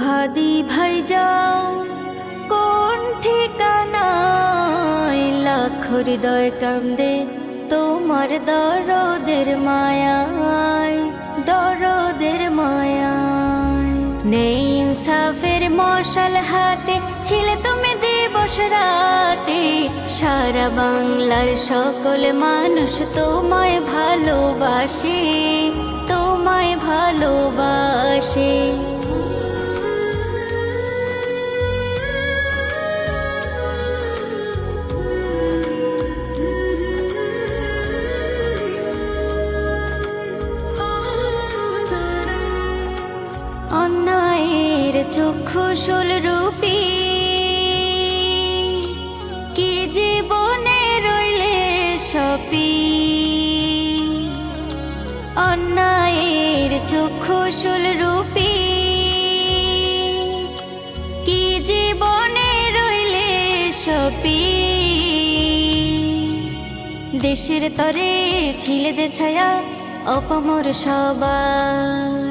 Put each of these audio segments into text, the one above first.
হাদি ভাই যাও কোন ঠিকানায়, লাখ হৃদয় কান্দে তোমার দরদের মায়ায়, দরদের মায়ায়। নেই ইনসাফের মশাল হাতে, ছিলে তুমি দিবস রাতে, সারা বাংলার সকল মানুষ তোমায় ভালোবাসে, তোমায় ভালোবাসে। অন্যায়ের চক্ষুশূল রূপী কি জীবনে রইলে সপি, অন্যায়ের চক্ষুশূল রূপী কি জীবনে রইলে সপি। দেশের তরে ছিলে যে ছায়া অপামর সবার,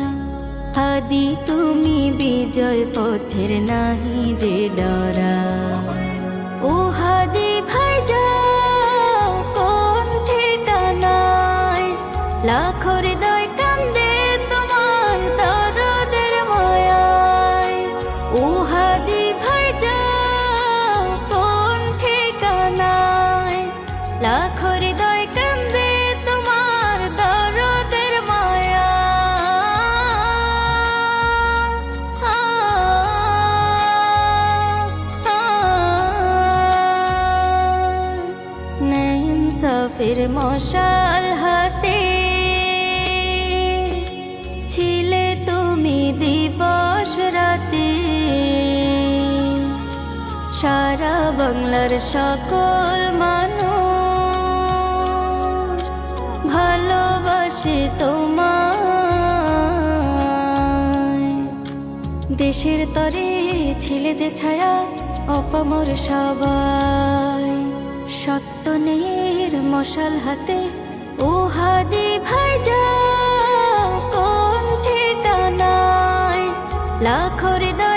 হাদি তুমি বিজয় পথের নাহি যে ডরা। ও হাদি ভাই যাও কোন ঠিকানায়, লাখ হৃদয় কান্দে তোমার দরদের মায়ায়। ও হাদি ভাই যাও কোন ঠিকানায়, লাখ হৃদয় কান্দে তোমার দরদের মায়া। ইনসাফের মশাল হাতে, ছিলে তুমি দিবস রাতে, সারা বাংলার সকল মানুষ ভালোবাসে তোমায়। দেশের তরে ছিলে যে ছায়া অপামর সবাই, সত্যনের মশাল হাতে। ও হাদি ভাই যাও কোন ঠিকানায়, লাখ হৃদয়